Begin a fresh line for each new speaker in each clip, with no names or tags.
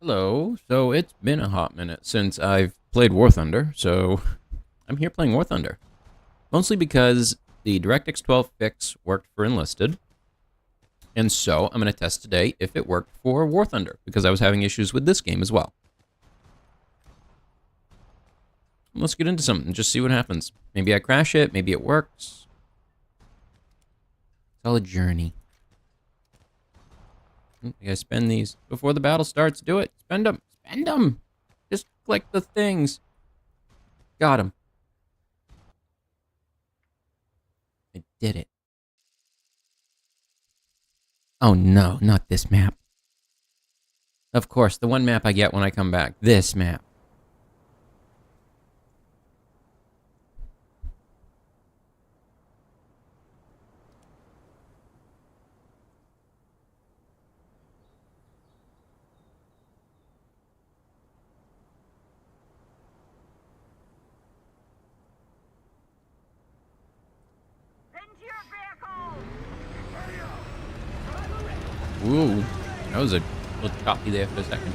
Hello. So it's been a hot minute since I've played War Thunder, so I'm here playing War Thunder. Mostly because the DirectX 12 fix worked for Enlisted, and so I'm going to test today if it worked for War Thunder, because I was having issues with this game as well. Let's get into something, just see what happens. Maybe I crash it, maybe it works. It's all a journey. You gotta spend these before the battle starts. Do it. Spend them. Spend them. Just click the things. Got him. I did it. Oh no, not this map. Of course, the one map I get when I come back. This map. Ooh, that was a little choppy there for a second.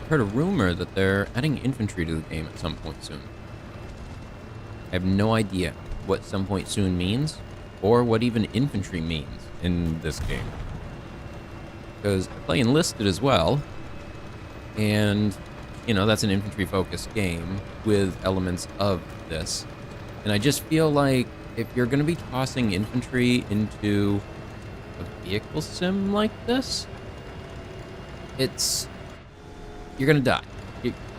I've heard a rumor that they're adding infantry to the game at some point soon. I have no idea what some point soon means, or what even infantry means in this game. Because I play Enlisted as well, and, you know, that's an infantry-focused game with elements of this. And I just feel like if you're going to be tossing infantry into a vehicle sim like this, you're going to die.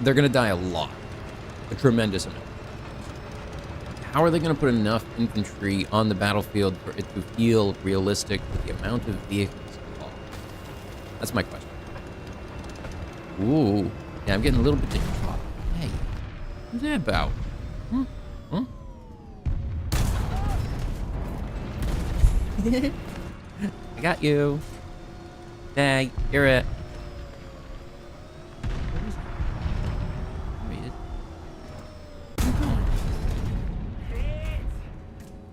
They're going to die a lot. A tremendous amount. How are they going to put enough infantry on the battlefield for it to feel realistic with the amount of vehicles involved? That's my question. Ooh. Yeah, I'm getting a little bit distraught. Hey, what's that about? Huh? Huh? I got you. Hey, you're it. What is that? Wait,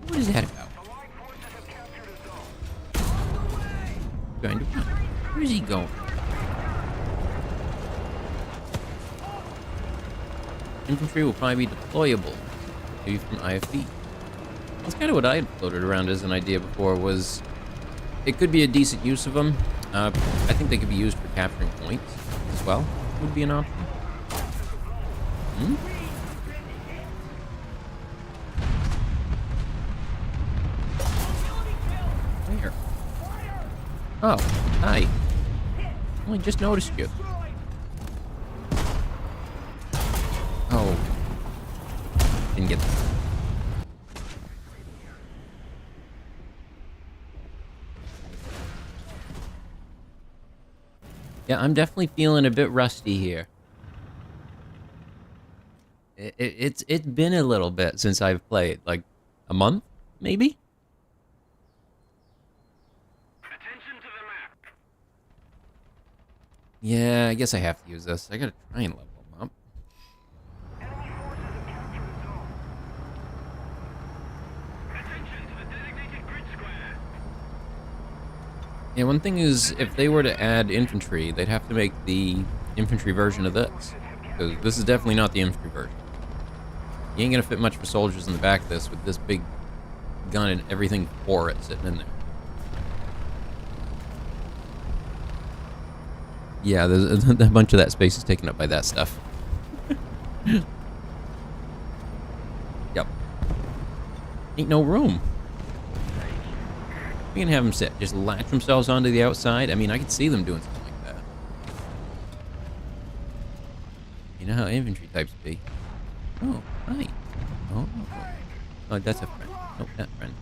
what is that about? Going to run. Where is he going? Infantry will probably be deployable to from IFB. That's kind of what I had floated around as an idea before, was it could be a decent use of them. I think they could be used for capturing points as well. Would be an option. Hmm? Where? Oh, hi. Only just noticed you. Oh. Didn't get that. Yeah, I'm definitely feeling a bit rusty here. It's been a little bit since I've played, like a month, maybe? Yeah, I guess I have to use this. I gotta try and level them up. Yeah, one thing is, if they were to add infantry, they'd have to make the infantry version of this. Because this is definitely not the infantry version. You ain't gonna fit much for soldiers in the back of this with this big gun and everything for it sitting in there. Yeah, there's a bunch of that space is taken up by that stuff. Yep. Ain't no room. We can have them sit, just latch themselves onto the outside. I mean, I could see them doing something like that. You know how infantry types be. Oh, hi. Oh, oh, that's a friend. Oh, that friend.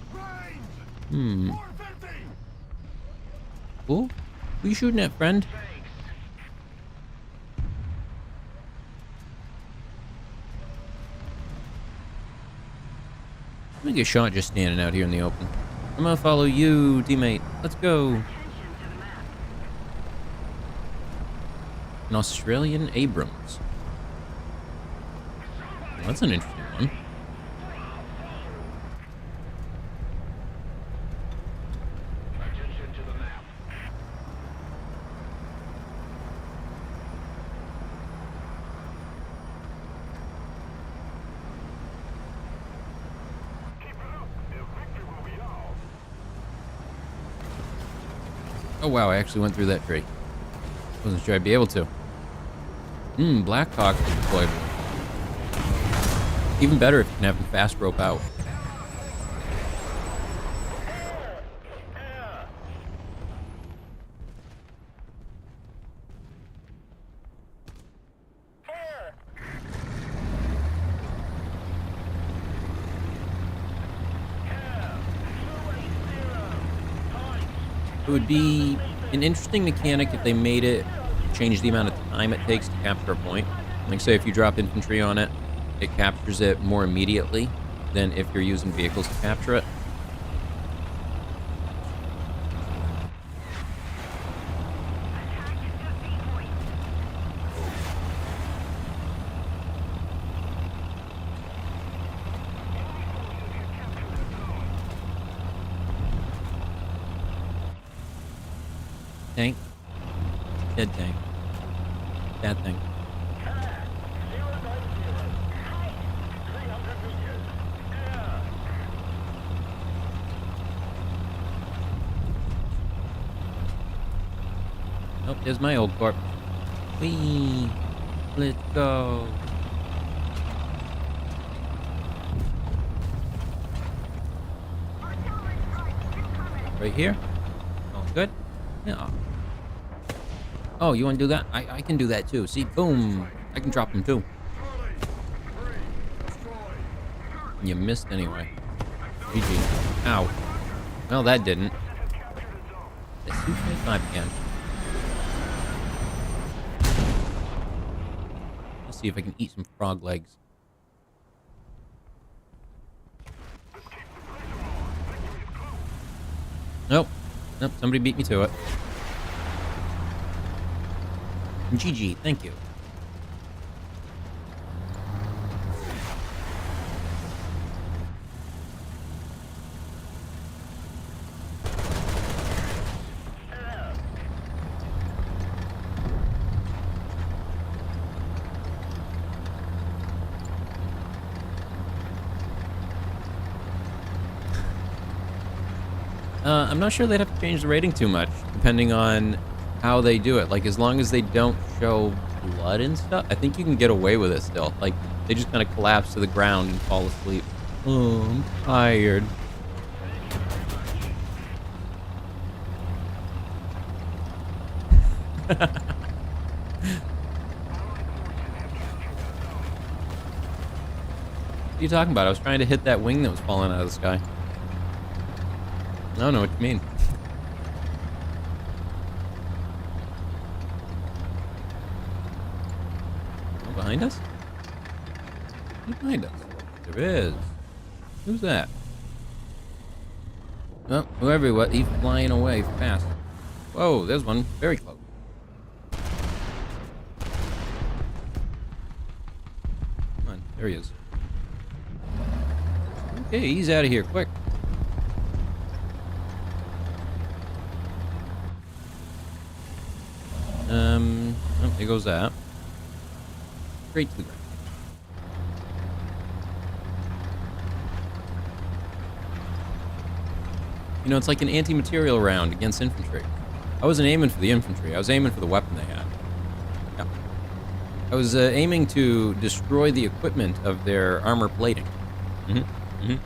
Hmm. Oh, who you shooting at, friend? I'm gonna get shot just standing out here in the open. I'm gonna follow you, teammate. Let's go. An Australian Abrams. That's an interesting one.
Attention to the map. Keep it up. The victory will be ours.
Oh, wow, I actually went through that tree. Wasn't sure I'd be able to. Blackhawk is deployable. Even better if you can have them fast rope out. It would be an interesting mechanic if they made it change the amount of time it takes to capture a point. Like, say, if you drop infantry on it, it captures it more immediately than if you're using vehicles to capture it. Tank. Dead tank. That thing. Nope, there's my old corp. Whee! Let's go. Right here? All good? Yeah. Oh, you want to do that? I can do that too. See, boom. I can drop them too. You missed anyway. GG. Ow. Well, that didn't. Let's see if I can. Let's see if I can eat some frog legs. Nope. Nope, somebody beat me to it. GG, thank you. I'm not sure they'd have to change the rating too much, depending on how they do it. Like, as long as they don't show blood and stuff, I think you can get away with it still. Like, they just kind of collapse to the ground and fall asleep. Oh, I'm tired. What are you talking about? I was trying to hit that wing that was falling out of the sky. I don't know what you mean. Oh, behind us? Who's behind us? There is. Who's that? Oh, whoever he was, he's flying away fast. Whoa, there's one very close. Come on, there he is. Okay, he's out of here, quick. Oh, there goes that. Straight to the ground. You know, it's like an anti-material round against infantry. I wasn't aiming for the infantry. I was aiming for the weapon they had. Yeah. I was aiming to destroy the equipment of their armor plating.
Let's keep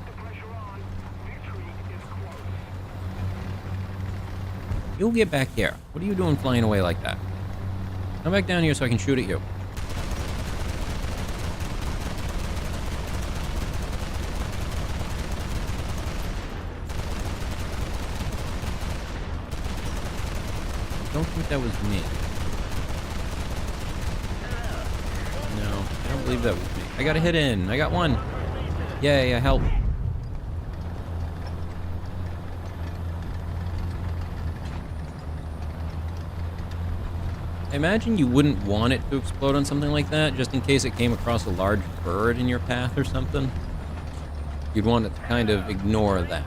the pressure on. Victory is close.
You'll get back here. What are you doing flying away like that? Come back down here so I can shoot at you. I don't think that was me. No, I don't believe that was me. I got a hit in. I got one. Yay, I helped. I imagine you wouldn't want it to explode on something like that, just in case it came across a large bird in your path or something. You'd want it to kind of ignore that.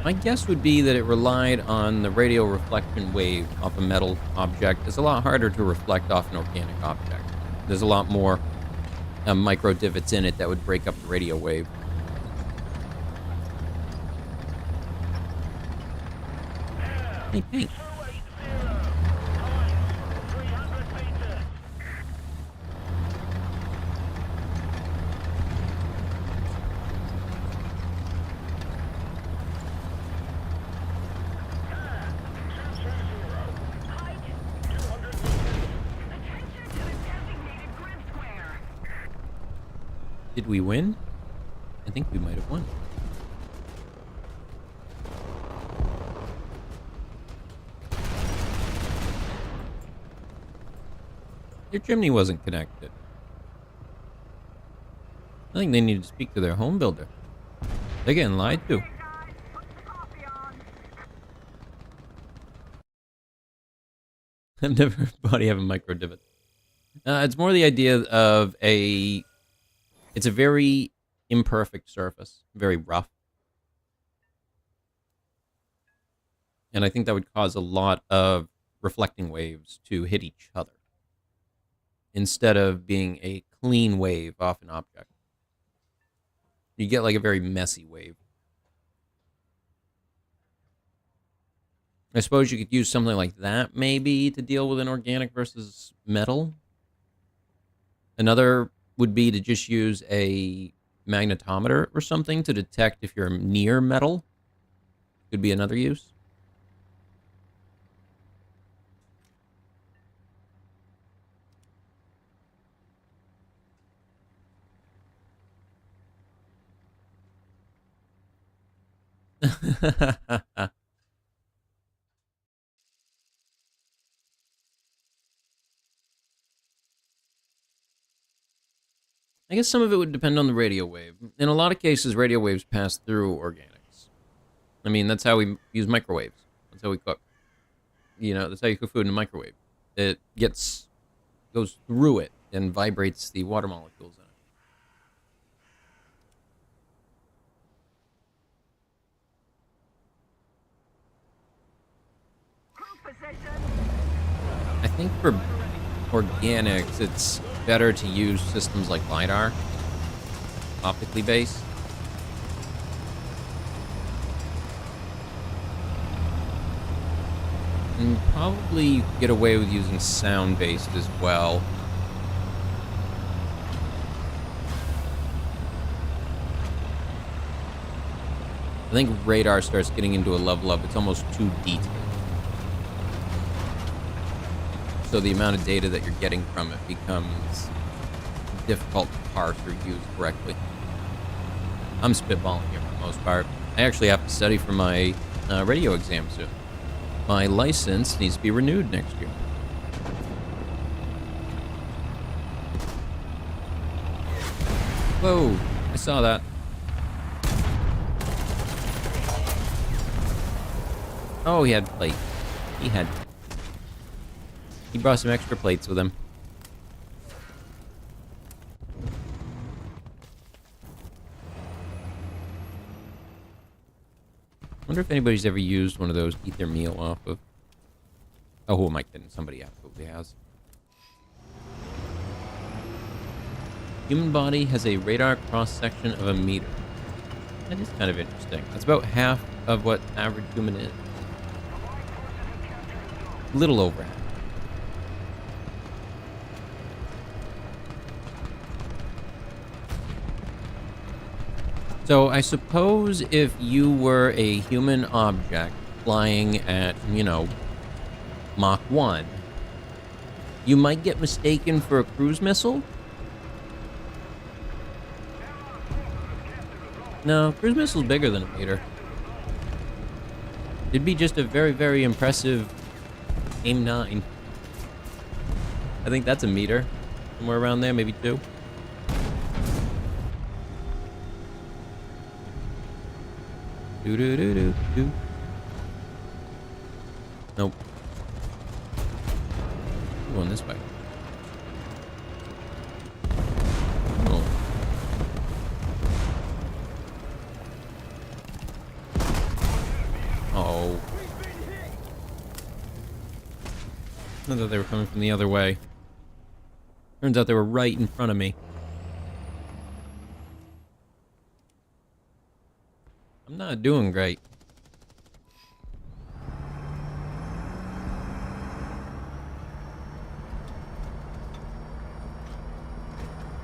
My guess would be that it relied on the radio reflection wave off a metal object. It's a lot harder to reflect off an organic object. There's a lot more micro divots in it that would break up the radio wave. Hey, Pink. Did we win? I think we might have won. Your chimney wasn't connected. I think they need to speak to their home builder. They're getting lied to. I've never heard body have a micro divot. It's more the idea of it's a very imperfect surface, very rough. And I think that would cause a lot of reflecting waves to hit each other, instead of being a clean wave off an object. You get like a very messy wave. I suppose you could use something like that maybe to deal with an organic versus metal. Another would be to just use a magnetometer or something to detect if you're near metal. Could be another use. I guess some of it would depend on the radio wave. In a lot of cases, radio waves pass through organics. I mean, that's how we use microwaves. That's how we cook. You know, that's how you cook food in a microwave. It goes through it and vibrates the water molecules in it. I think for organics, it's better to use systems like LiDAR, optically based. And probably get away with using sound-based as well. I think radar starts getting into a level of it's almost too detailed. So the amount of data that you're getting from it becomes difficult to parse or use correctly. I'm spitballing here for the most part. I actually have to study for my radio exam soon. My license needs to be renewed next year. Whoa, I saw that. Oh, he had plate. He brought some extra plates with him. I wonder if anybody's ever used one of those eat their meal off of. Oh, who am I kidding? Somebody absolutely has. Human body has a radar cross-section of a meter. That is kind of interesting. That's about half of what average human is. Little over half. So I suppose if you were a human object flying at, Mach 1, you might get mistaken for a cruise missile? No, cruise missile's bigger than a meter. It'd be just a very, very impressive AIM-9. I think that's a meter. Somewhere around there, maybe 2. Do. Nope. I'm going this way. Oh. Oh. I thought they were coming from the other way. Turns out they were right in front of me. I'm not doing great.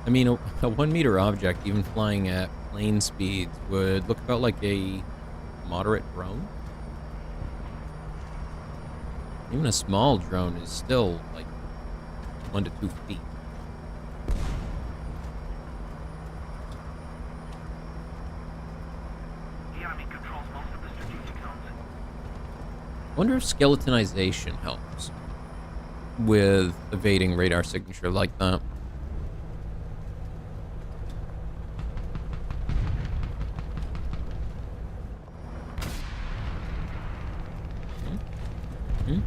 I mean, a 1 meter object, even flying at plane speeds, would look about like a moderate drone. Even a small drone is still like 1 to 2 feet.
The enemy controls most of the strategic zones.
I wonder if skeletonization helps with evading radar signature like that. Hmm?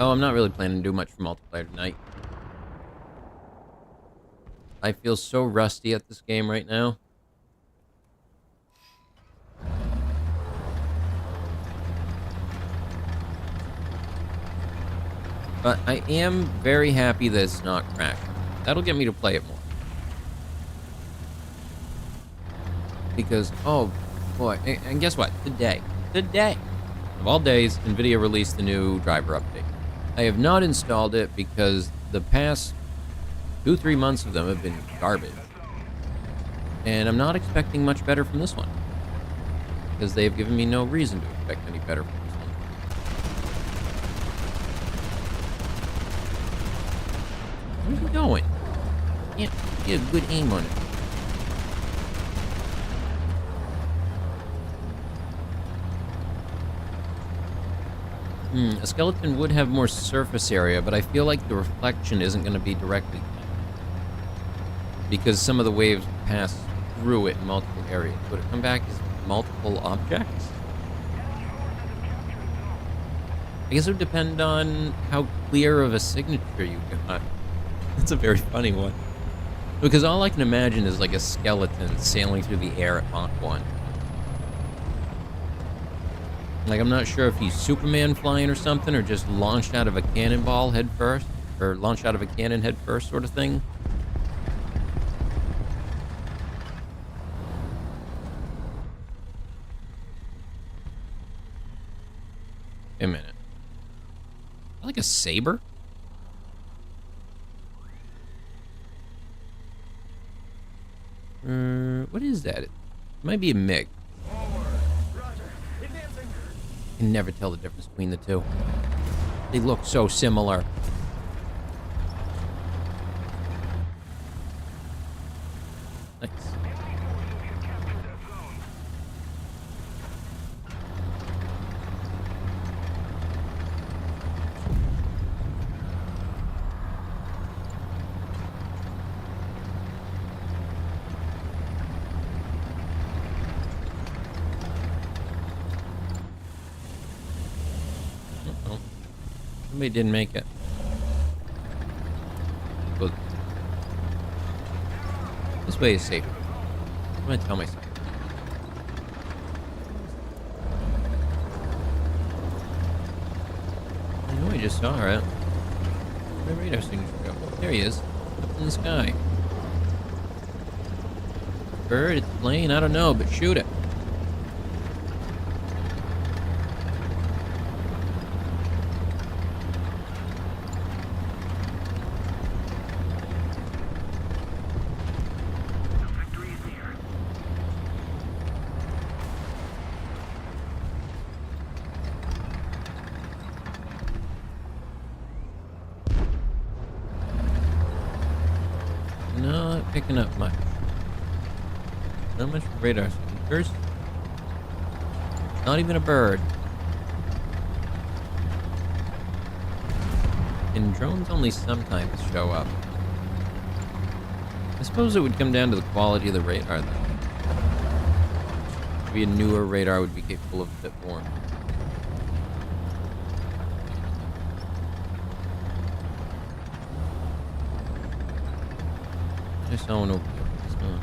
Oh, I'm not really planning to do much for multiplayer tonight. I feel so rusty at this game right now. But I am very happy that it's not crashing. That'll get me to play it more. Because, oh boy, and guess what? Today, of all days, NVIDIA released the new driver update. I have not installed it because the past 2-3 months of them have been garbage. And I'm not expecting much better from this one. Because they've given me no reason to expect any better from this one. Where's he going? Can't get a good aim on it. A skeleton would have more surface area, but I feel like the reflection isn't going to be directly because some of the waves pass through it in multiple areas. Would it come back as multiple objects? I guess it would depend on how clear of a signature you got. That's a very funny one. Because all I can imagine is like a skeleton sailing through the air at Mach 1. Like, I'm not sure if he's Superman flying or something, or just launched out of a cannonball head first, or launched out of a cannon head first sort of thing. Wait a minute. Like a saber? What is that? It might be a MiG. I can never tell the difference between the two. They look so similar. Nice. Uh-oh. Somebody didn't make it. Well, this way is safer. I'm gonna tell myself. I know I just saw it. Where'd my radar signature go? There he is. Up in the sky. Bird, it's a plane, I don't know, but shoot it.
Victory is near.
Not picking up much. Not much radar signature. helicopters. Not even a bird. And drones only sometimes show up. I suppose it would come down to the quality of the radar, though. Maybe a newer radar would be capable of a bit more. I saw one over there. Huh.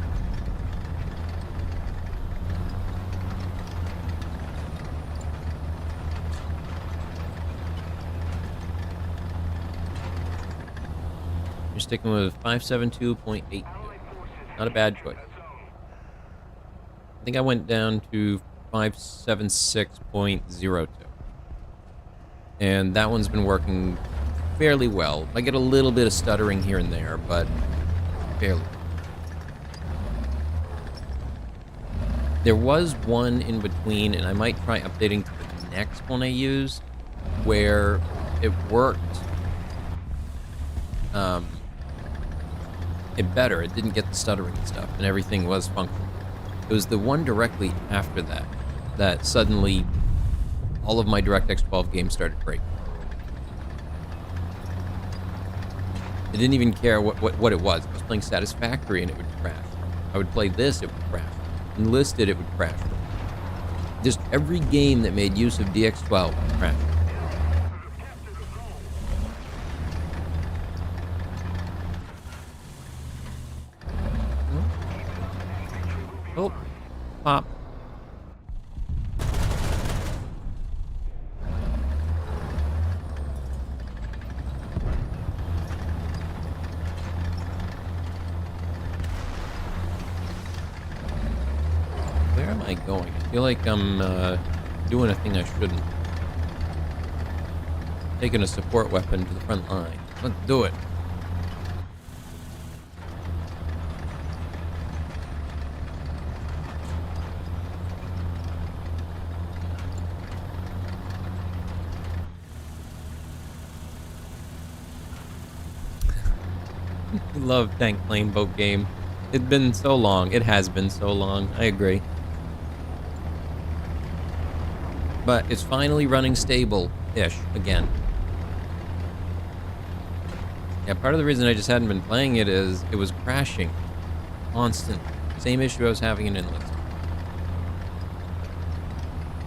You're sticking with 572.82. Not a bad choice. I think I went down to 576.02. And that one's been working fairly well. I get a little bit of stuttering here and there, but fairly. There was one in between, and I might try updating to the next one I used, where it worked it better. It didn't get the stuttering stuff, and everything was functional. It was the one directly after that that suddenly all of my DirectX 12 games started breaking. I didn't even care what it was. I was playing Satisfactory and it would crash. I would play this, it would crash. Enlisted, it would crash. Just every game that made use of DX12 would crash. Oh, pop. Where am I going? I feel like I'm doing a thing I shouldn't. Taking a support weapon to the front line. Let's do it. I love tank plane boat game. It's been so long. It has been so long. I agree. But it's finally running stable-ish again. Yeah, part of the reason I just hadn't been playing it is it was crashing. Constant. Same issue I was having in Inlet.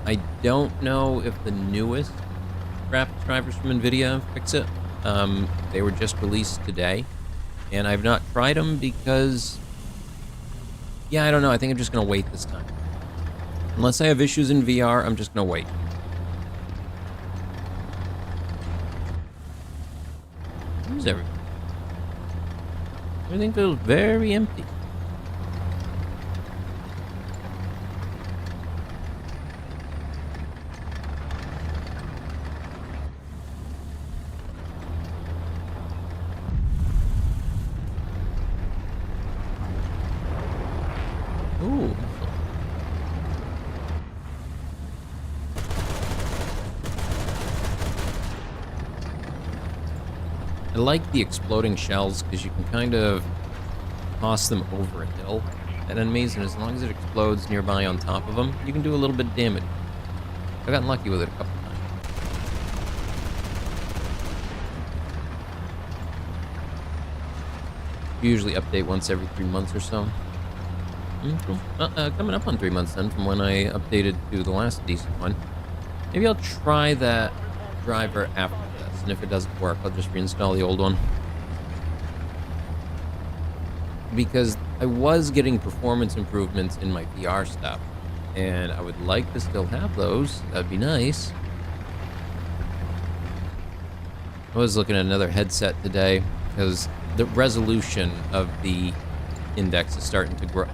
I don't know if the newest graphics drivers from NVIDIA fix it. They were just released today. And I've not tried them because... yeah, I don't know. I think I'm just going to wait this time. Unless I have issues in VR, I'm just going to wait. Who's everything? Everything feels very empty. Ooh. I like the exploding shells because you can kind of toss them over a hill at enemies, and as long as it explodes nearby on top of them, you can do a little bit of damage. I've gotten lucky with it a couple times. Usually update once every 3 months or so. Cool. Coming up on 3 months then from when I updated to the last decent one. Maybe I'll try that driver after this, and if it doesn't work, I'll just reinstall the old one. Because I was getting performance improvements in my VR stuff, and I would like to still have those. That'd be nice. I was looking at another headset today, because the resolution of the index is starting to grow.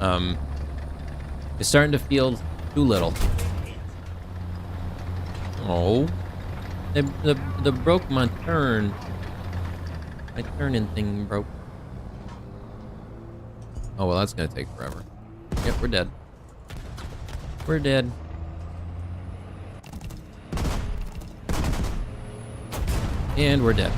It's starting to feel too little. Oh, the broke my turn. My turning thing broke. Oh well, that's gonna take forever. Yep, we're dead. We're dead. And we're dead.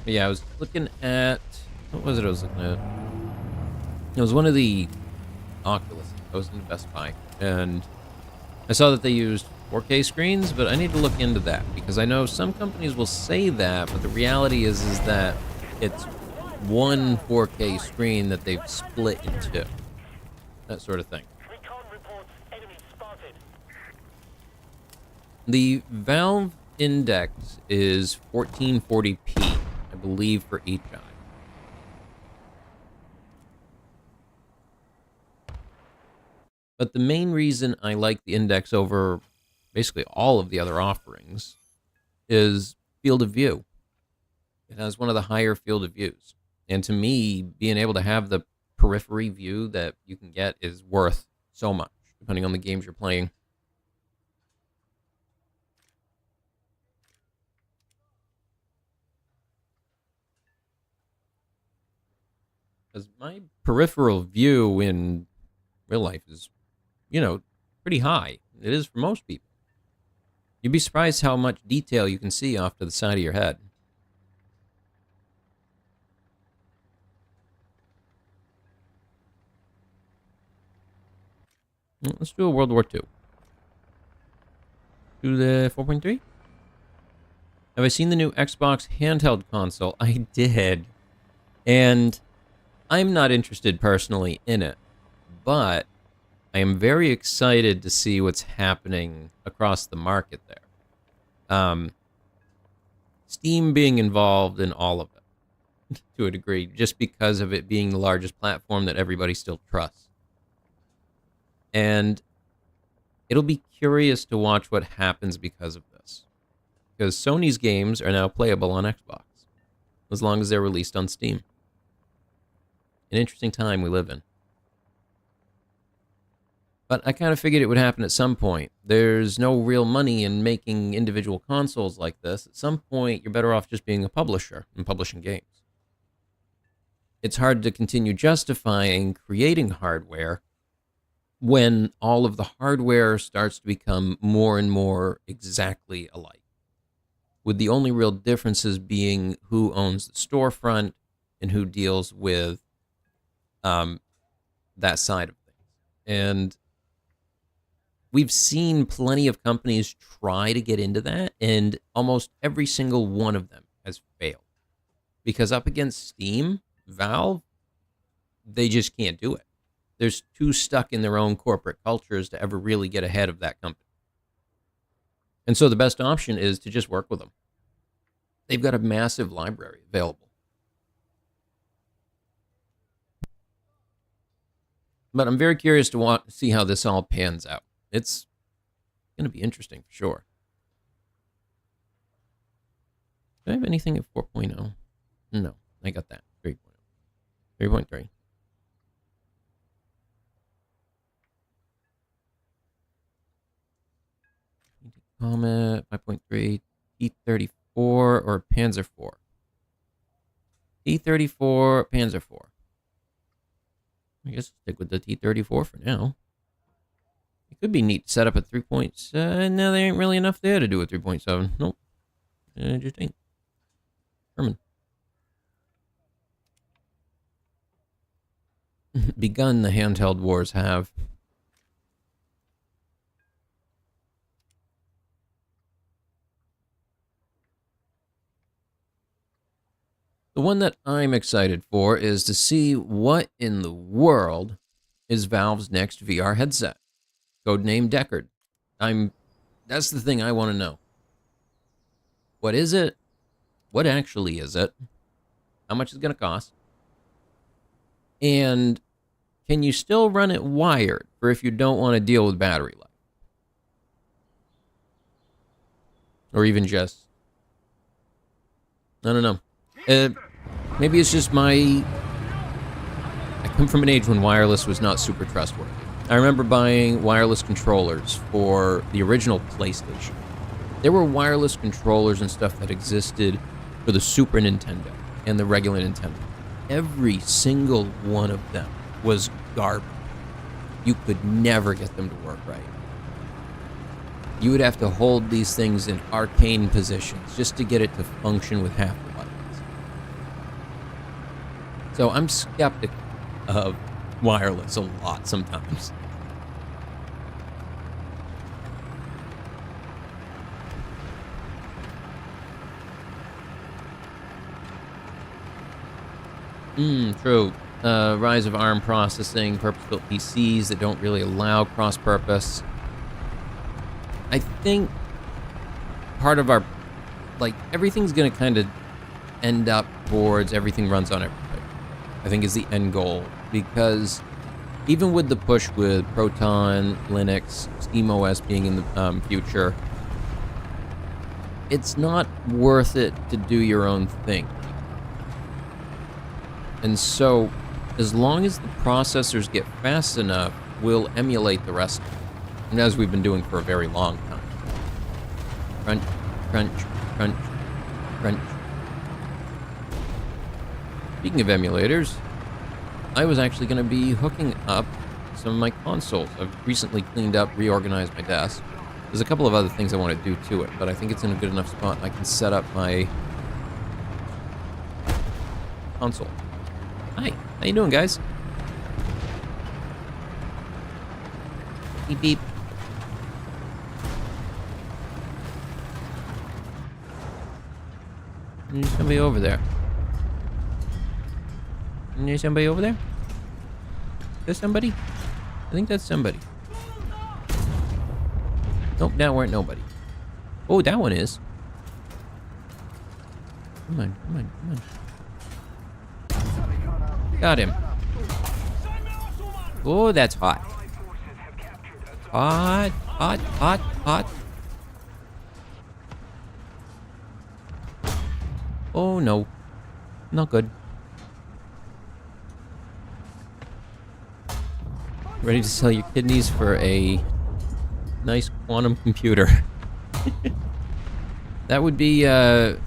But yeah, I was looking at... What was it I was looking at? It was one of the Oculus. I was in Best Buy, and I saw that they used 4K screens, but I need to look into that, because I know some companies will say that, but the reality is that it's one 4K screen that they've split in two. That sort of thing.
Recon reports enemy spotted.
The Valve Index is 1440p, I believe, for each eye. But the main reason I like the Index over basically all of the other offerings is field of view. It has one of the higher field of views. And to me, being able to have the periphery view that you can get is worth so much, depending on the games you're playing. Because my peripheral view in real life is, pretty high. It is for most people. You'd be surprised how much detail you can see off to the side of your head. Let's do a World War II. Do the 4.3? Have I seen the new Xbox handheld console? I did. And I'm not interested personally in it, but I am very excited to see what's happening across the market there. Steam being involved in all of it, to a degree, just because of it being the largest platform that everybody still trusts. And it'll be curious to watch what happens because of this. Because Sony's games are now playable on Xbox, as long as they're released on Steam. An interesting time we live in. But I kind of figured it would happen at some point. There's no real money in making individual consoles like this. At some point, you're better off just being a publisher and publishing games. It's hard to continue justifying creating hardware when all of the hardware starts to become more and more exactly alike, with the only real differences being who owns the storefront and who deals with that side of things. And we've seen plenty of companies try to get into that, and almost every single one of them has failed. Because up against Steam, Valve, they just can't do it. They're too stuck in their own corporate cultures to ever really get ahead of that company. And so the best option is to just work with them. They've got a massive library available. But I'm very curious to see how this all pans out. It's going to be interesting for sure. Do I have anything at 4.0? No, I got that. 3.0. 3.3. Comet, 5.3, T-34, or Panzer IV? T-34, Panzer IV. I guess stick with the T-34 for now. It could be neat to set up a 3.7. No, there ain't really enough there to do a 3.7. Nope. Just ain't. Herman. Begun the handheld wars have. The one that I'm excited for is to see what in the world is Valve's next VR headset. Codename Deckard. That's the thing I want to know. What is it? What actually is it? How much is it going to cost? And can you still run it wired for if you don't want to deal with battery life? Or even just... I don't know. Maybe it's just I come from an age when wireless was not super trustworthy. I remember buying wireless controllers for the original PlayStation. There were wireless controllers and stuff that existed for the Super Nintendo and the regular Nintendo. Every single one of them was garbage. You could never get them to work right. You would have to hold these things in arcane positions just to get it to function with half the buttons. So I'm skeptical of wireless a lot sometimes. True. Rise of ARM processing, purpose-built PCs that don't really allow cross-purpose. I think part of our, like, everything's going to kind of end up towards everything runs on everything, I think is the end goal. Because even with the push with Proton, Linux, SteamOS being in the future, it's not worth it to do your own thing. And so, as long as the processors get fast enough, we'll emulate the rest of it. And as we've been doing for a very long time. Crunch, crunch, crunch, crunch. Speaking of emulators, I was actually going to be hooking up some of my consoles. I've recently cleaned up, reorganized my desk. There's a couple of other things I want to do to it, but I think it's in a good enough spot I can set up my console. Hi, how you doing, guys? Beep, beep. There's somebody over there. There's somebody over there? There's somebody? I think that's somebody. Nope, that weren't nobody. Oh, that one is. Come on, come on, come on. Got him. Oh, that's hot. Hot, hot, hot, hot. Oh, no. Not good. Ready to sell your kidneys for a nice quantum computer. That would be a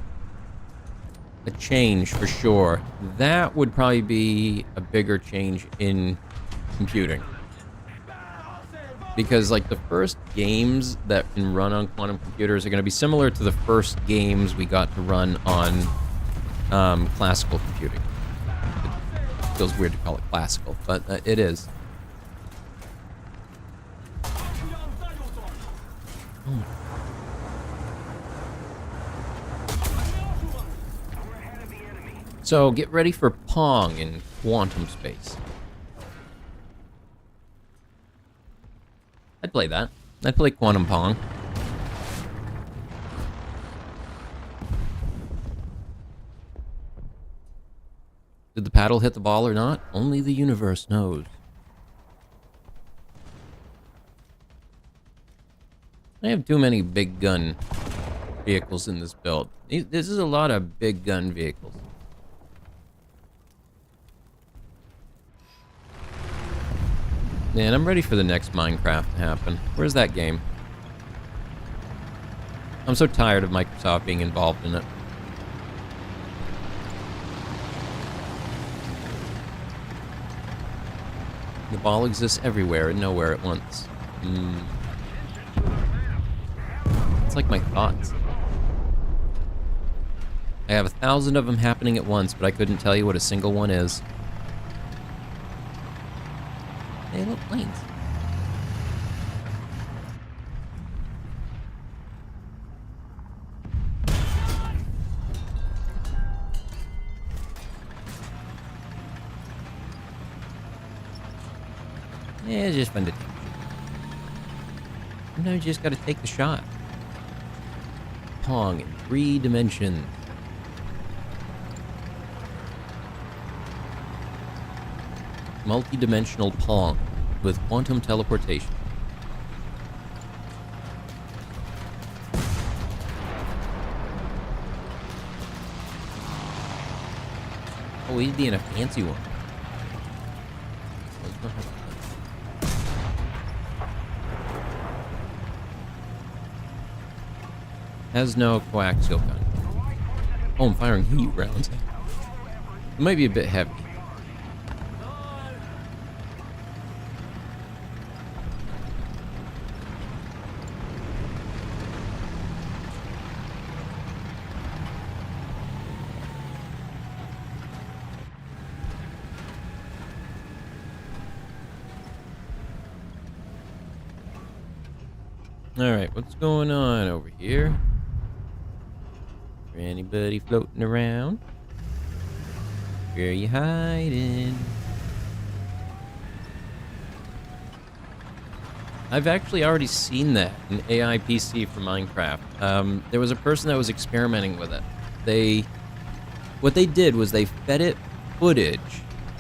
change for sure. That would probably be a bigger change in computing. Because, like, the first games that can run on quantum computers are going to be similar to the first games we got to run on classical computing. It feels weird to call it classical, but it is. Oh. So, get ready for Pong in quantum space. I'd play that. I'd play Quantum Pong. Did the paddle hit the ball or not? Only the universe knows. I have too many big gun vehicles in this build. This is a lot of big gun vehicles. Man, I'm ready for the next Minecraft to happen. Where's that game? I'm so tired of Microsoft being involved in it. The ball exists everywhere and nowhere at once. It's like my thoughts. I have 1,000 of them happening at once, but I couldn't tell you what a single one is. Hey, look, planes. Yeah, it's just fun to take. Sometimes you just gotta take the shot. Pong in 3 dimensions. Multi-dimensional Pong with quantum teleportation. Oh, he's being a fancy one. Has no coaxial gun. Oh, I'm firing heat rounds. It might be a bit heavy. Alright, what's going on over here? Is there anybody floating around? Where are you hiding? I've actually already seen that in AI PC for Minecraft. There was a person that was experimenting with it. What they did was they fed it footage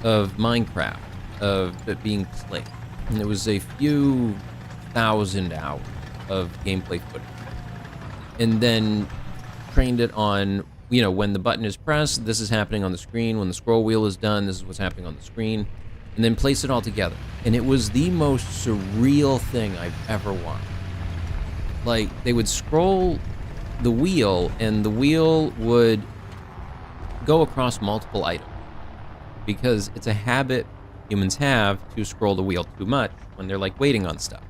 of Minecraft, of it being played. And it was a few thousand hours of gameplay footage. And then trained it on, when the button is pressed, this is happening on the screen. When the scroll wheel is done, this is what's happening on the screen. And then place it all together. And it was the most surreal thing I've ever watched. Like, they would scroll the wheel, and the wheel would go across multiple items. Because it's a habit humans have to scroll the wheel too much when they're, like, waiting on stuff.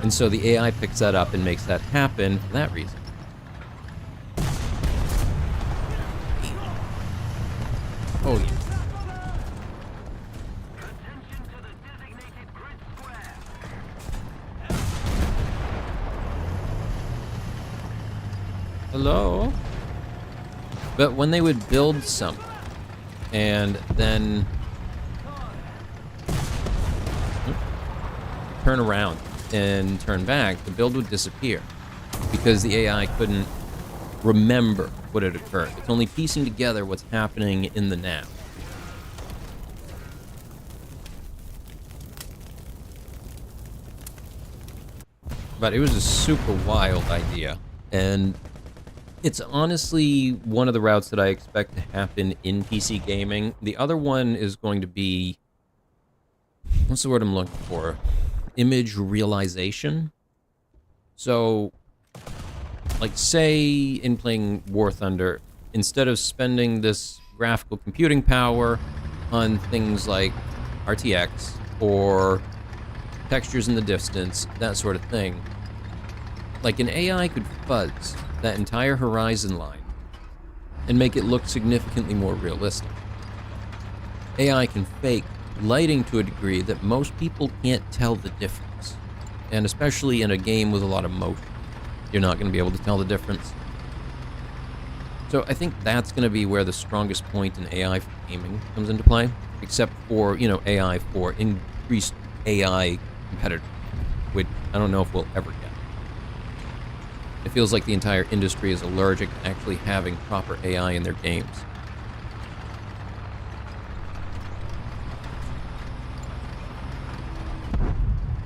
And so the AI picks that up and makes that happen for that reason. Oh, yeah.
Attention to the designated grid square.
Hello? But when they would build something and then turn around and turn back, the build would disappear because the AI couldn't remember what had occurred. It's only piecing together what's happening in the now. But it was a super wild idea, and it's honestly one of the routes that I expect to happen in PC gaming. The other one is going to be, what's the word I'm looking for? Image realization. So, like, say in playing War Thunder, instead of spending this graphical computing power on things like RTX or textures in the distance, that sort of thing, like an AI could fuzz that entire horizon line and make it look significantly more realistic. AI can fake lighting to a degree that most people can't tell the difference. And especially in a game with a lot of motion, you're not going to be able to tell the difference. So I think that's going to be where the strongest point in AI for gaming comes into play, except for, AI for increased AI competitors, which I don't know if we'll ever get. It feels like the entire industry is allergic to actually having proper AI in their games.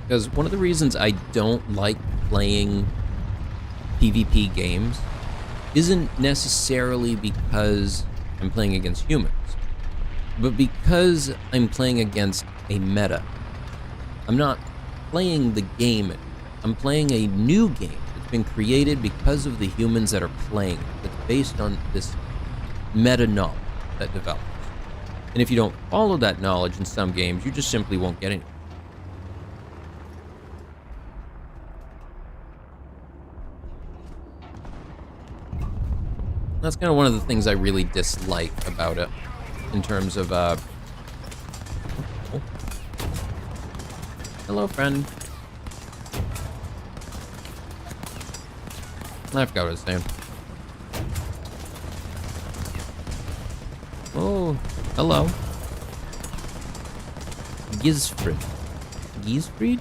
Because one of the reasons I don't like playing PvP games isn't necessarily because I'm playing against humans, but because I'm playing against a meta. I'm not playing the game, I'm playing a new game that's been created because of the humans that are playing it, that's based on this meta knowledge that develops. And if you don't follow that knowledge in some games, you just simply won't get anywhere. That's kind of one of the things I really dislike about it, in terms of, oh. Hello, friend. I forgot what I was saying. Oh, hello. Gizfried. Gizfried?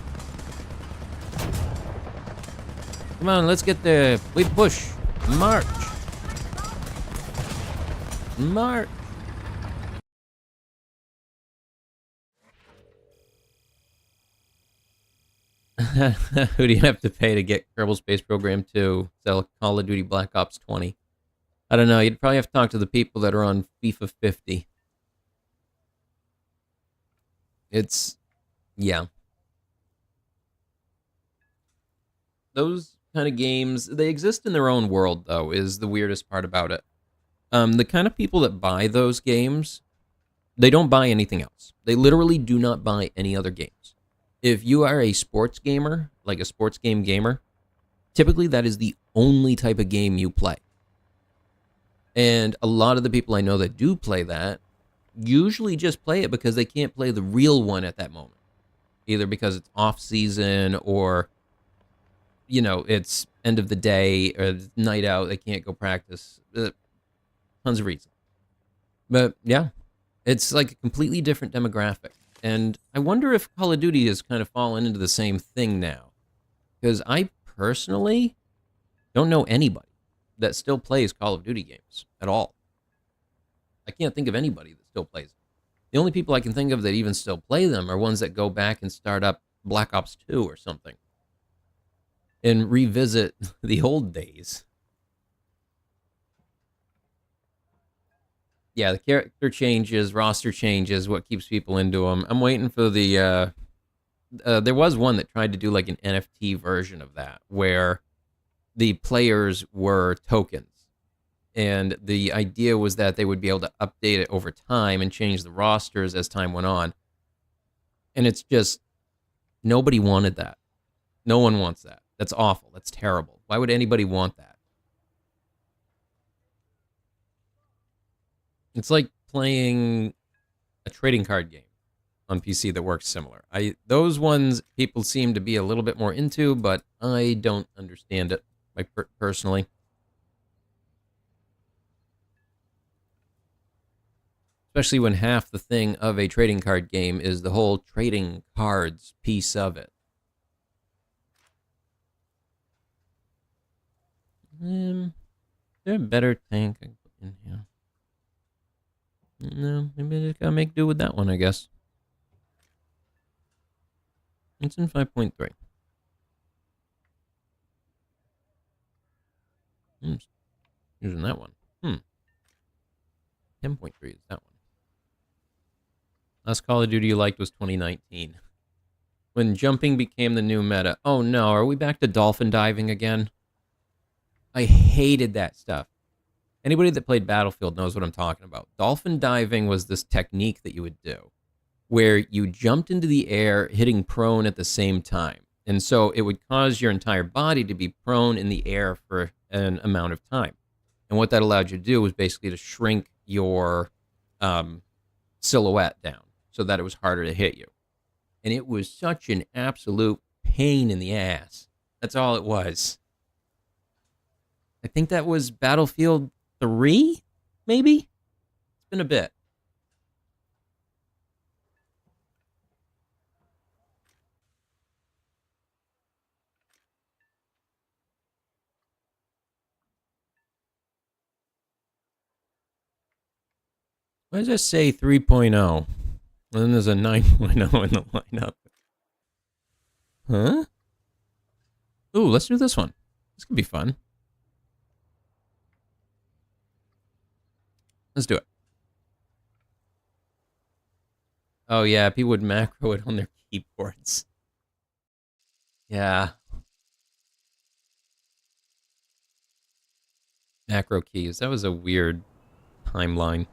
Come on, let's get there. We push. March. March. Who do you have to pay to get Kerbal Space Program 2? Sell Call of Duty Black Ops 20? I don't know. You'd probably have to talk to the people that are on FIFA 50. It's, yeah. Those kind of games, they exist in their own world, though, is the weirdest part about it. The kind of people that buy those games, they don't buy anything else. They literally do not buy any other games. If you are a sports gamer, like a sports game gamer, typically that is the only type of game you play. And a lot of the people I know that do play that usually just play it because they can't play the real one at that moment. Either because it's off season or you know, it's end of the day or night out, they can't go practice. Tons of reasons. But yeah, it's like a completely different demographic. And I wonder if Call of Duty has kind of fallen into the same thing now. Because I personally don't know anybody that still plays Call of Duty games at all. I can't think of anybody that still plays them. The only people I can think of that even still play them are ones that go back and start up Black Ops 2 or something and revisit the old days. Yeah, the character changes, roster changes, what keeps people into them. I'm waiting for the. There was one that tried to do like an NFT version of that, where the players were tokens. And the idea was that they would be able to update it over time and change the rosters as time went on. And it's just, nobody wanted that. No one wants that. That's awful. That's terrible. Why would anybody want that? It's like playing a trading card game on PC that works similar. Those ones people seem to be a little bit more into, but I don't understand it, like personally. Especially when half the thing of a trading card game is the whole trading cards piece of it. Is there a better tank I can put in here? No, maybe I just gotta make do with that one, I guess. It's in 5.3. Using that one. 10.3 is that one. Last Call of Duty you liked was 2019. When jumping became the new meta. Oh no, are we back to dolphin diving again? I hated that stuff. Anybody that played Battlefield knows what I'm talking about. Dolphin diving was this technique that you would do where you jumped into the air hitting prone at the same time. And so it would cause your entire body to be prone in the air for an amount of time. And what that allowed you to do was basically to shrink your silhouette down so that it was harder to hit you. And it was such an absolute pain in the ass. That's all it was. I think that was Battlefield 3, maybe? It's been a bit. Why does it say 3.0? And then there's a 9.0 in the lineup. Huh? Ooh, let's do this one. This could be fun. Let's do it. Oh yeah, people would macro it on their keyboards. Yeah. Macro keys. That was a weird timeline.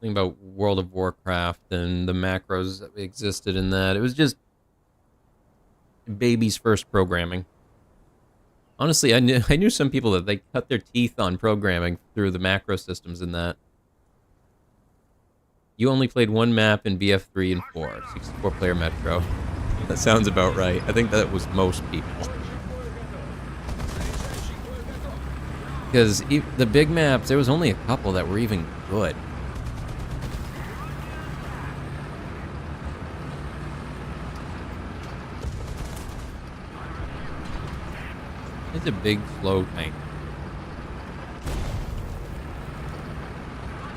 Think about World of Warcraft and the macros that existed in that. It was just baby's first programming. Honestly, I knew some people that they cut their teeth on programming through the macro systems in that. You only played one map in BF3 and 4, 64-player Metro. That sounds about right. I think that was most people. Because the big maps, there was only a couple that were even good. It's a big, slow tank.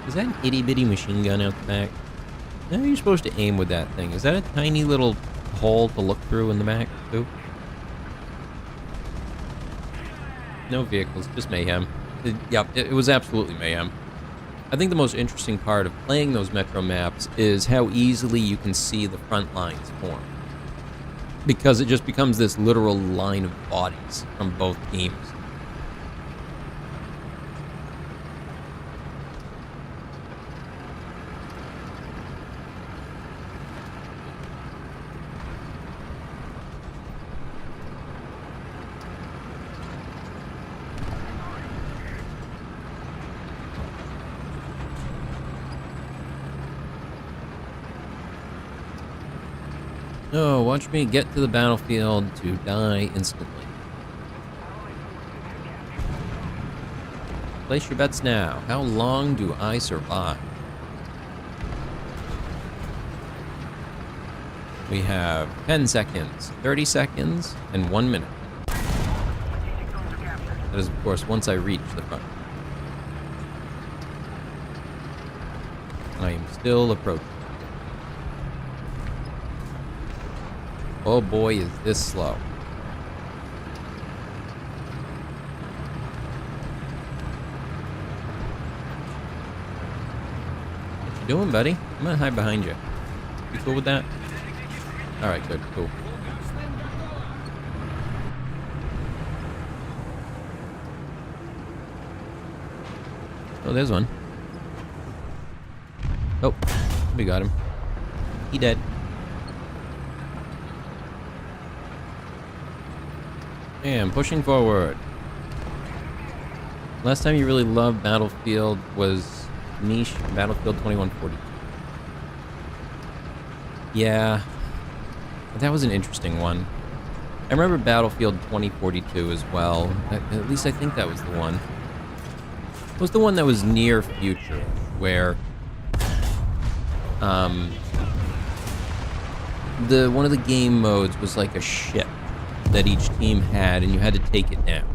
Is that an itty-bitty machine gun out the back? How are you supposed to aim with that thing? Is that a tiny little hole to look through in the back, too? No vehicles, just mayhem. It was absolutely mayhem. I think the most interesting part of playing those Metro maps is how easily you can see the front lines form. Because it just becomes this literal line of bodies from both teams. Oh, watch me get to the battlefield to die instantly. Place your bets now. How long do I survive? We have 10 seconds, 30 seconds, and 1 minute. That is, of course, once I reach the front. I am still approaching. Oh boy, is this slow. What you doing, buddy? I'm gonna hide behind you. You cool with that? Alright, good, cool. Oh, there's one. Oh, we got him. He dead. And pushing forward. Last time you really loved Battlefield was niche Battlefield 2140. Yeah, that was an interesting one. I remember Battlefield 2042 as well. At least I think that was the one. It was the one that was near future, where one of the game modes was like a ship that each team had, and you had to take it down.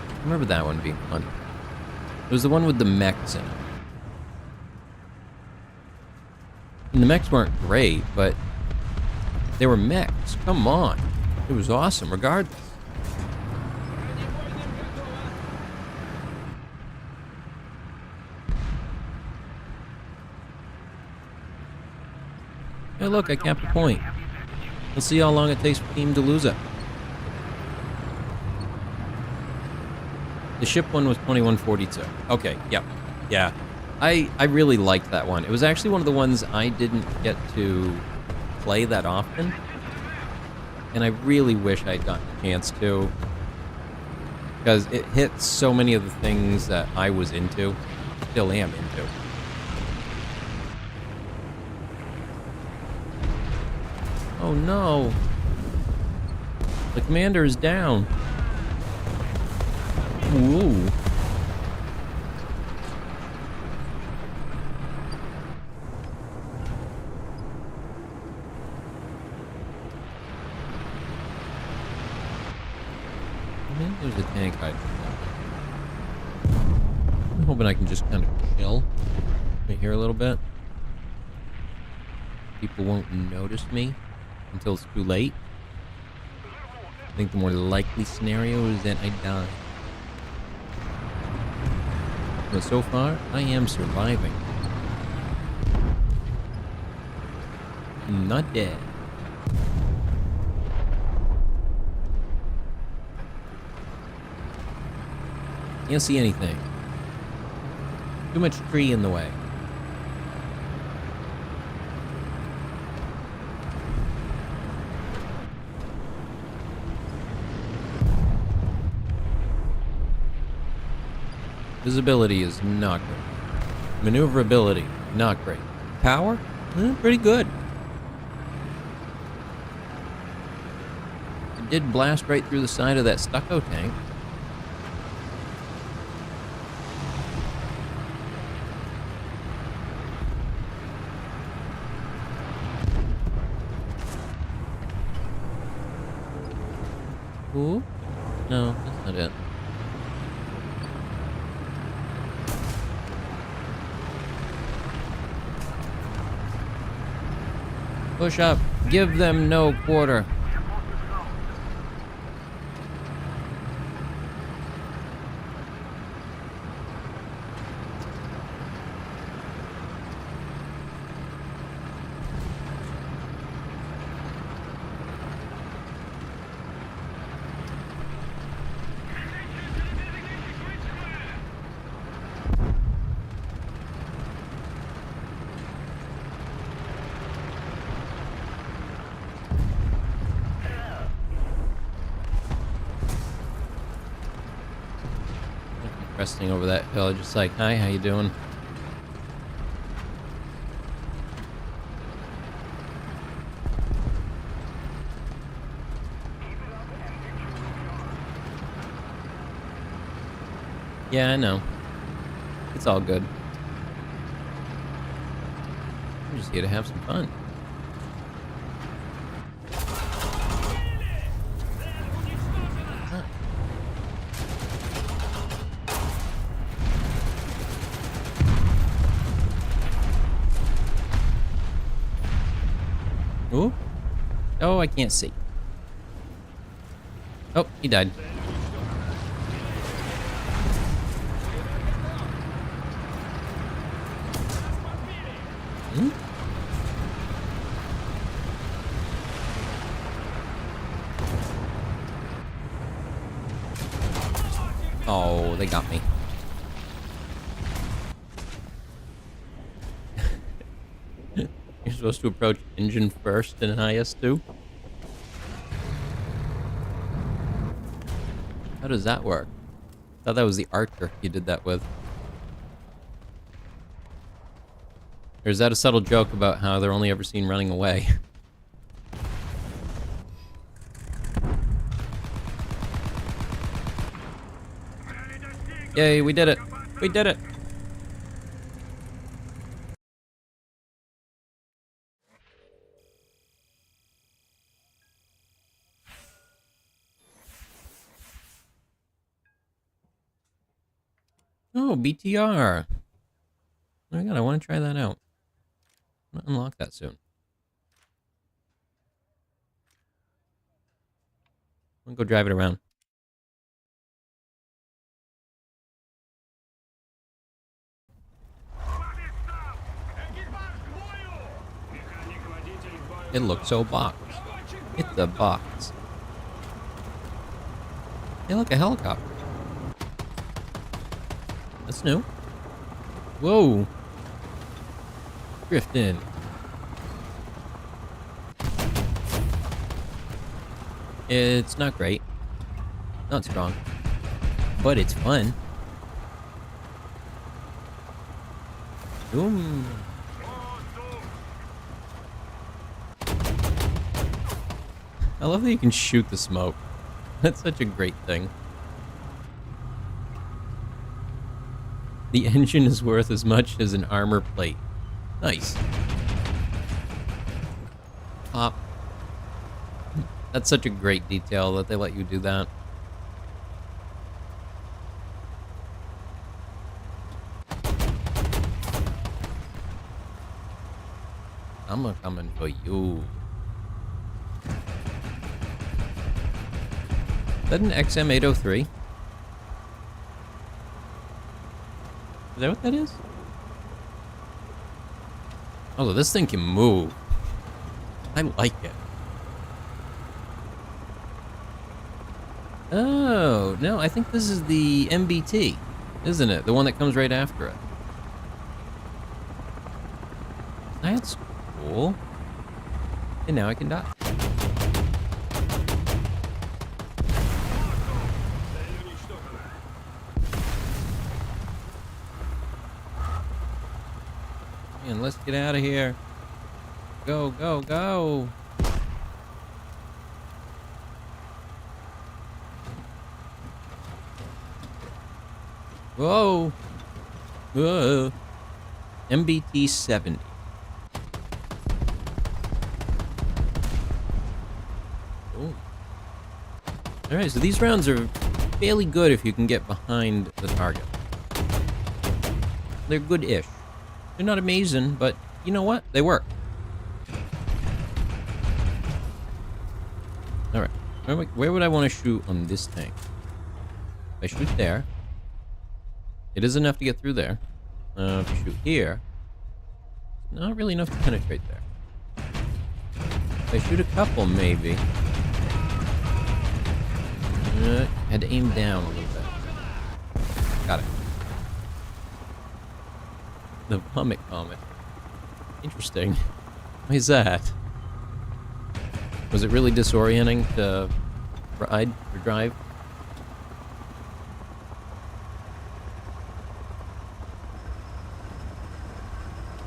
I remember that one being fun. It was the one with the mechs in it. And the mechs weren't great, but they were mechs. Come on. It was awesome, regardless. Hey, look, I capped a point. Let's see how long it takes for the team to lose it. The ship one was 2142. Okay, yep. Yeah. I really liked that one. It was actually one of the ones I didn't get to play that often. And I really wish I'd gotten a chance to. Because it hits so many of the things that I was into. Still am into. Oh no. The commander is down. Ooh. I think there's a tank hiding. I'm hoping I can just kind of chill right here a little bit. People won't notice me until it's too late. I think the more likely scenario is that I die. But so far, I am surviving. Not dead. Can't see anything. Too much tree in the way. Visibility is not great. Maneuverability, not great. Power? Pretty good. It did blast right through the side of that stucco tank. Ooh? No, that's not it. Push up. Give them no quarter. Resting over that hill, just like, hi, how you doing? Yeah, I know. It's all good. I'm just here to have some fun. Huh. Ooh. Oh, I can't see. Oh, he died. Hmm? Oh, they got me. You're supposed to approach engine first in an IS-2? How does that work? I thought that was the Archer you did that with. Or is that a subtle joke about how they're only ever seen running away? Yay, we did it! We did it! Oh, BTR! Oh my god, I want to try that out. I'm gonna unlock that soon. I'm gonna go drive it around. It looks so box. It's a box. Hey, look, a helicopter. That's new. Whoa. Drift in. It's not great. Not strong. But it's fun. Boom. I love that you can shoot the smoke. That's such a great thing. The engine is worth as much as an armor plate. Nice. Pop. That's such a great detail that they let you do that. I'm coming for you. Is that an XM803? Is that what that is? Oh, this thing can move. I like it. Oh, no, I think this is the MBT, isn't it? The one that comes right after it. That's cool. And now I can die. And let's get out of here. Go, go, go. Whoa. Whoa. MBT 70. Oh. Alright, so these rounds are fairly good if you can get behind the target. They're good-ish. They're not amazing, but you know what? They work. Alright. Where would I want to shoot on this tank? If I shoot there, it is enough to get through there. If you shoot here, it's not really enough to penetrate there. If I shoot a couple, maybe. Had to aim down a little bit. Got it. The vomit comet. Interesting. Why is that? Was it really disorienting to ride or drive?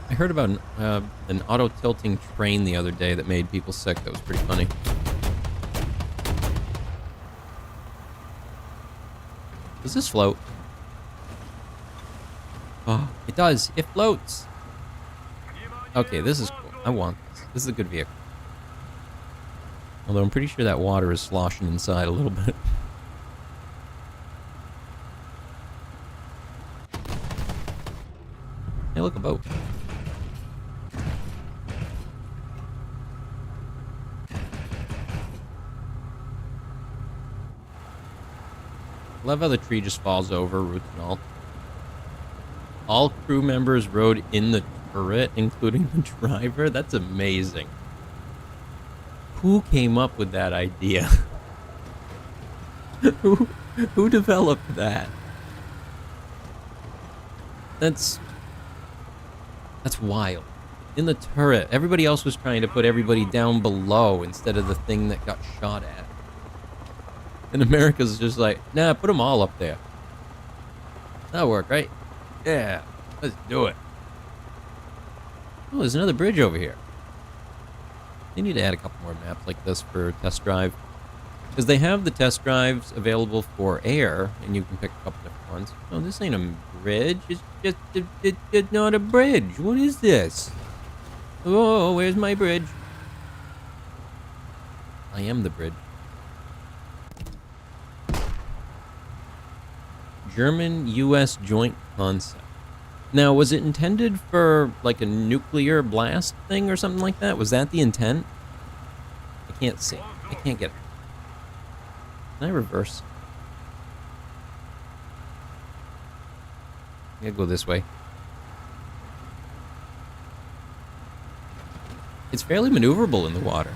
I heard about an auto-tilting train the other day that made people sick. That was pretty funny. Does this float? Oh, it does. It floats. Okay, this is cool. I want this. This is a good vehicle. Although I'm pretty sure that water is sloshing inside a little bit. Hey, look, a boat. Love how the tree just falls over, roots and all. All crew members rode in the turret, including the driver. That's amazing. Who came up with that idea? who developed that? That's wild. In the turret, everybody else was trying to put everybody down below instead of the thing that got shot at. And America's just like, nah, put them all up there. That'll work, right? Yeah, let's do it. Oh, there's another bridge over here. They need to add a couple more maps like this for test drive. Because they have the test drives available for air, and you can pick a couple different ones. Oh, this ain't a bridge. It's just, it's not a bridge. What is this? Oh, where's my bridge? I am the bridge. German-U.S. joint concept. Now, was it intended for, like, a nuclear blast thing or something like that? Was that the intent? I can't see. I can't get it. Can I reverse? I gotta go this way. It's fairly maneuverable in the water.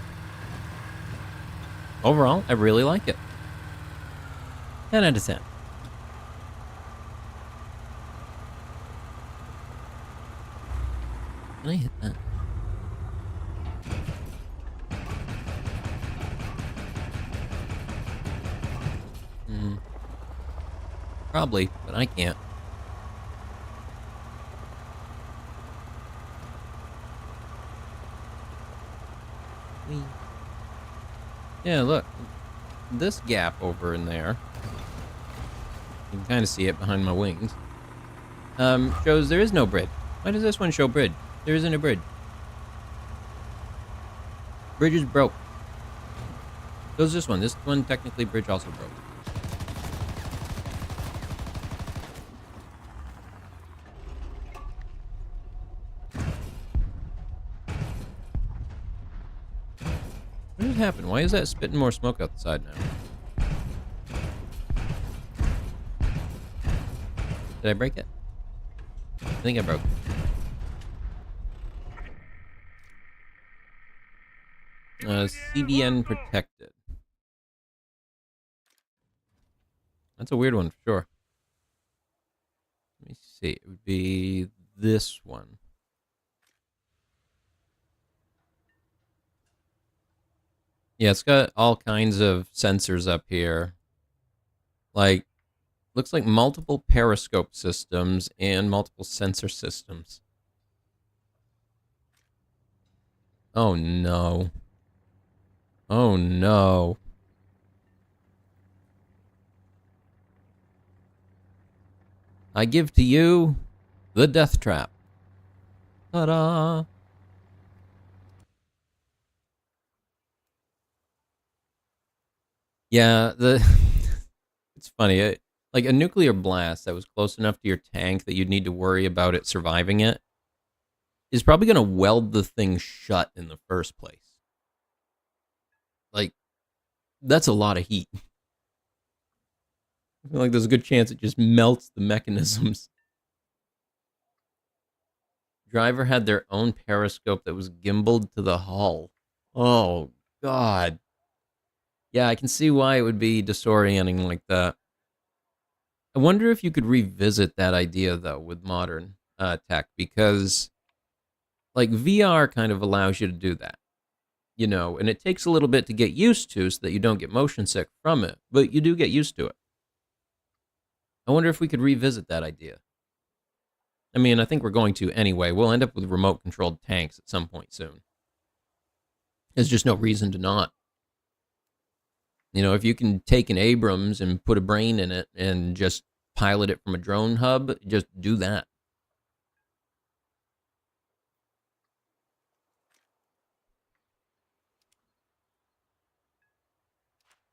Overall, I really like it. 10 out of 10. Can I hit that? Probably, but I can't. Whee. Yeah, look. This gap over in there. You can kind of see it behind my wings. Shows there is no bridge. Why does this one show bridge? There isn't a bridge. Bridge is broke. So is this one. This one technically bridge also broke. What just happened? Why is that spitting more smoke out the side now? Did I break it? I think I broke it. CBN protected. That's a weird one for sure. Let me see. It would be this one. Yeah, it's got all kinds of sensors up here. Like, looks like multiple periscope systems and multiple sensor systems. Oh no. Oh no. I give to you the death trap. Ta-da! Yeah, it's funny. Like a nuclear blast that was close enough to your tank that you'd need to worry about it surviving it is probably going to weld the thing shut in the first place. Like, that's a lot of heat. I feel like there's a good chance it just melts the mechanisms. Driver had their own periscope that was gimbaled to the hull. Oh, God. Yeah, I can see why it would be disorienting like that. I wonder if you could revisit that idea, though, with modern tech, because, like, VR kind of allows you to do that, you know, and it takes a little bit to get used to so that you don't get motion sick from it, but you do get used to it. I wonder if we could revisit that idea. I mean, I think we're going to anyway. We'll end up with remote-controlled tanks at some point soon. There's just no reason to not. You know, if you can take an Abrams and put a brain in it and just pilot it from a drone hub, just do that.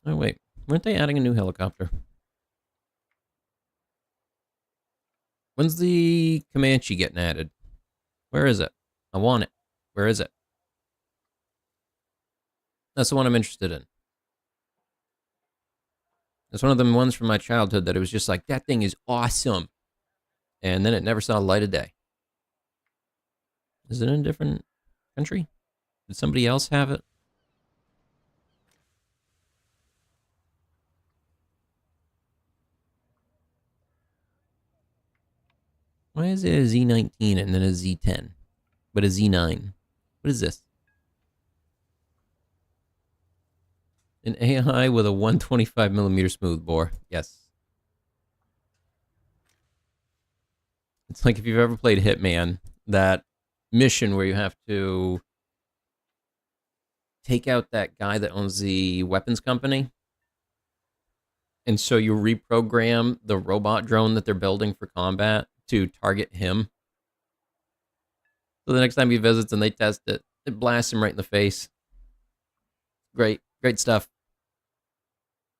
Oh, wait. Weren't they adding a new helicopter? When's the Comanche getting added? Where is it? I want it. Where is it? That's the one I'm interested in. It's one of the ones from my childhood that it was just like, that thing is awesome. And then it never saw light of day. Is it in a different country? Did somebody else have it? Why is it a Z19 and then a Z10? But a Z9? What is this? An AI with a 125mm smoothbore. Yes. It's like if you've ever played Hitman, that mission where you have to take out that guy that owns the weapons company. And so you reprogram the robot drone that they're building for combat to target him. So the next time he visits and they test it, it blasts him right in the face. Great, great stuff.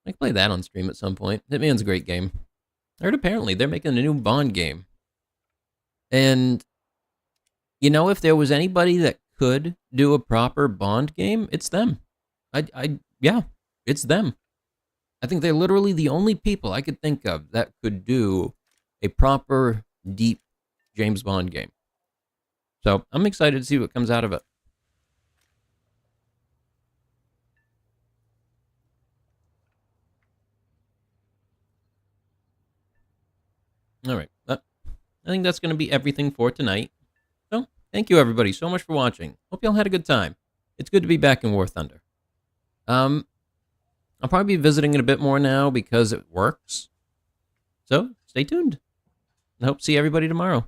I can play that on stream at some point. Hitman's a great game. I heard apparently they're making a new Bond game. And, you know, if there was anybody that could do a proper Bond game, it's them. Yeah, it's them. I think they're literally the only people I could think of that could do a proper, deep James Bond game. So I'm excited to see what comes out of it. All right. I think that's going to be everything for tonight. So thank you, everybody, so much for watching. Hope y'all had a good time. It's good to be back in War Thunder. I'll probably be visiting it a bit more now because it works. So stay tuned. I hope to see everybody tomorrow.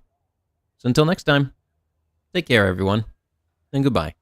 So until next time, take care, everyone, and goodbye.